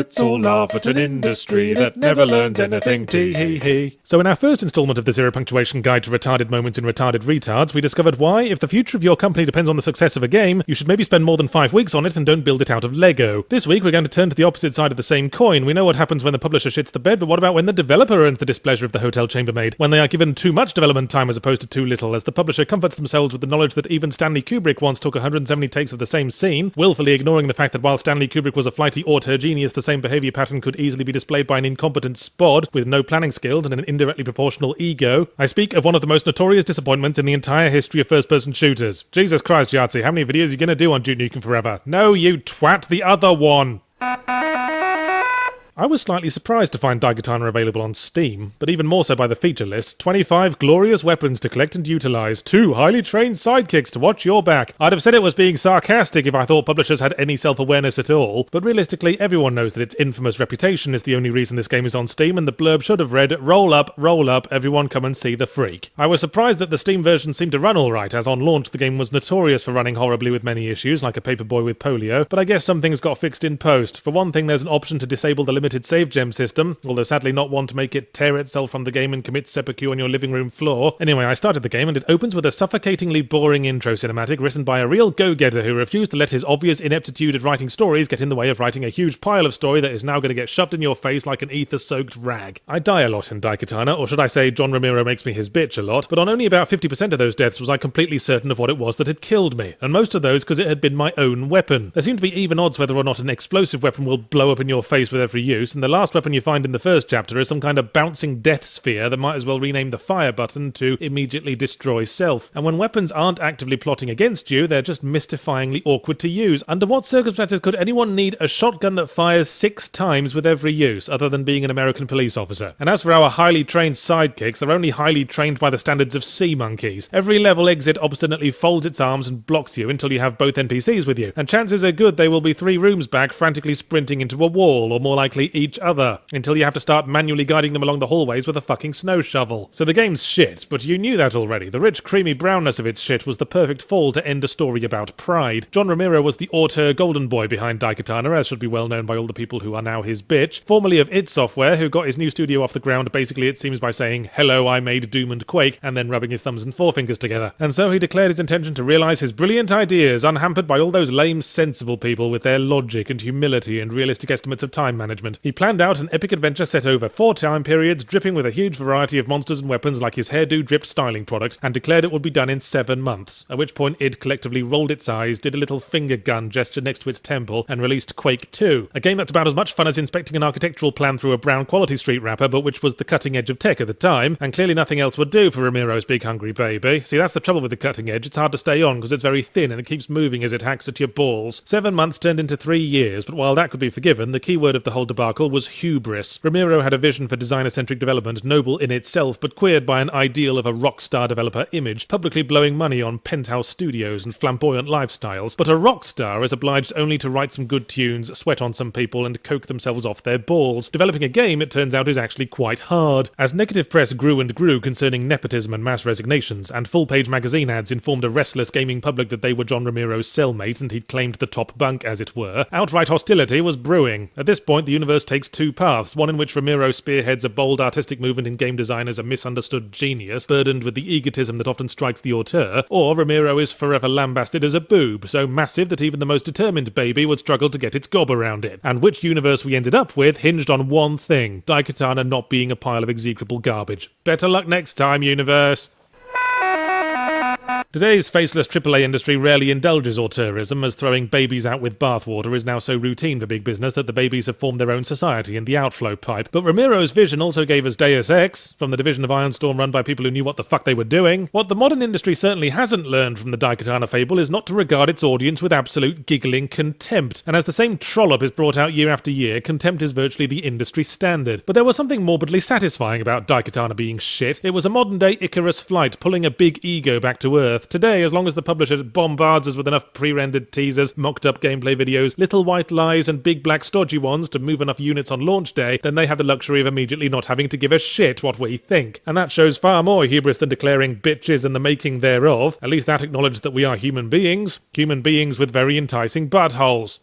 Let's all laugh at an industry that never learns anything, tee-hee-hee. So in our first instalment of the Zero Punctuation Guide to Retarded Moments in Retarded Retards, we discovered why, if the future of your company depends on the success of a game, you should maybe spend more than 5 weeks on it and don't build it out of Lego. This week we're going to turn to the opposite side of the same coin. We know what happens when the publisher shits the bed, but what about when the developer earns the displeasure of the hotel chambermaid? When they are given too much development time as opposed to too little, as the publisher comforts themselves with the knowledge that even Stanley Kubrick once took 170 takes of the same scene, willfully ignoring the fact that while Stanley Kubrick was a flighty auteur genius, the same behaviour pattern could easily be displayed by an incompetent spod with no planning skills and an indirectly proportional ego. I speak of one of the most notorious disappointments in the entire history of first-person shooters. Jesus Christ, Yahtzee, how many videos are you going to do on Duke Nukem Forever? No, you twat, the other one! I was slightly surprised to find Daikatana available on Steam, but even more so by the feature list. 25 glorious weapons to collect and utilise, 2 highly trained sidekicks to watch your back. I'd have said it was being sarcastic if I thought publishers had any self-awareness at all, but realistically everyone knows that its infamous reputation is the only reason this game is on Steam, and the blurb should have read, roll up, everyone come and see the freak. I was surprised that the Steam version seemed to run alright, as on launch the game was notorious for running horribly with many issues, like a paperboy with polio, but I guess some things got fixed in post. For one thing, there's an option to disable the limited save gem system, although sadly not one to make it tear itself from the game and commit seppuku on your living room floor. Anyway, I started the game and it opens with a suffocatingly boring intro cinematic written by a real go-getter who refused to let his obvious ineptitude at writing stories get in the way of writing a huge pile of story that is now going to get shoved in your face like an ether-soaked rag. I die a lot in Daikatana, or should I say John Romero makes me his bitch a lot, but on only about 50% of those deaths was I completely certain of what it was that had killed me, and most of those because it had been my own weapon. There seem to be even odds whether or not an explosive weapon will blow up in your face with every use, and the last weapon you find in the first chapter is some kind of bouncing death sphere that might as well rename the fire button to immediately destroy self. And when weapons aren't actively plotting against you, they're just mystifyingly awkward to use. Under what circumstances could anyone need a shotgun that fires 6 times with every use, other than being an American police officer? And as for our highly trained sidekicks, they're only highly trained by the standards of sea monkeys. Every level exit obstinately folds its arms and blocks you until you have both NPCs with you, and chances are good they will be 3 rooms back frantically sprinting into a wall, or more likely each other, until you have to start manually guiding them along the hallways with a fucking snow shovel. So the game's shit, but you knew that already. The rich, creamy brownness of its shit was the perfect fall to end a story about pride. John Romero was the auteur golden boy behind Daikatana, as should be well known by all the people who are now his bitch, formerly of id Software, who got his new studio off the ground basically it seems by saying, hello, I made Doom and Quake, and then rubbing his thumbs and forefingers together. And so he declared his intention to realise his brilliant ideas, unhampered by all those lame, sensible people with their logic and humility and realistic estimates of time management. He planned out an epic adventure set over 4 time periods, dripping with a huge variety of monsters and weapons like his hairdo dripped styling product, and declared it would be done in 7 months, at which point id collectively rolled its eyes, did a little finger gun gesture next to its temple, and released Quake 2, a game that's about as much fun as inspecting an architectural plan through a brown quality street wrapper, but which was the cutting edge of tech at the time, and clearly nothing else would do for Romero's big hungry baby. See, that's the trouble with the cutting edge, it's hard to stay on because it's very thin and it keeps moving as it hacks at your balls. 7 months turned into 3 years, but while that could be forgiven, the key word of the whole debacle was hubris. Romero had a vision for designer-centric development, noble in itself, but queered by an ideal of a rock star developer image, publicly blowing money on penthouse studios and flamboyant lifestyles. But a rock star is obliged only to write some good tunes, sweat on some people, and coke themselves off their balls. Developing a game, it turns out, is actually quite hard. As negative press grew and grew concerning nepotism and mass resignations, and full-page magazine ads informed a restless gaming public that they were John Romero's cellmate and he'd claimed the top bunk, as it were, outright hostility was brewing. At this point, the universe takes 2 paths, one in which Romero spearheads a bold artistic movement in game design as a misunderstood genius, burdened with the egotism that often strikes the auteur, or Romero is forever lambasted as a boob, so massive that even the most determined baby would struggle to get its gob around it. And which universe we ended up with hinged on one thing, Daikatana not being a pile of execrable garbage. Better luck next time, universe! Today's faceless AAA industry rarely indulges auteurism, as throwing babies out with bathwater is now so routine for big business that the babies have formed their own society in the outflow pipe. But Romero's vision also gave us Deus Ex, from the division of Ironstorm run by people who knew what the fuck they were doing. What the modern industry certainly hasn't learned from the Daikatana fable is not to regard its audience with absolute giggling contempt. And as the same trollop is brought out year after year, contempt is virtually the industry standard. But there was something morbidly satisfying about Daikatana being shit. It was a modern-day Icarus flight, pulling a big ego back to earth. Today, as long as the publisher bombards us with enough pre-rendered teasers, mocked-up gameplay videos, little white lies and big black stodgy ones to move enough units on launch day, then they have the luxury of immediately not having to give a shit what we think. And that shows far more hubris than declaring bitches and the making thereof. At least that acknowledged that we are human beings with very enticing buttholes.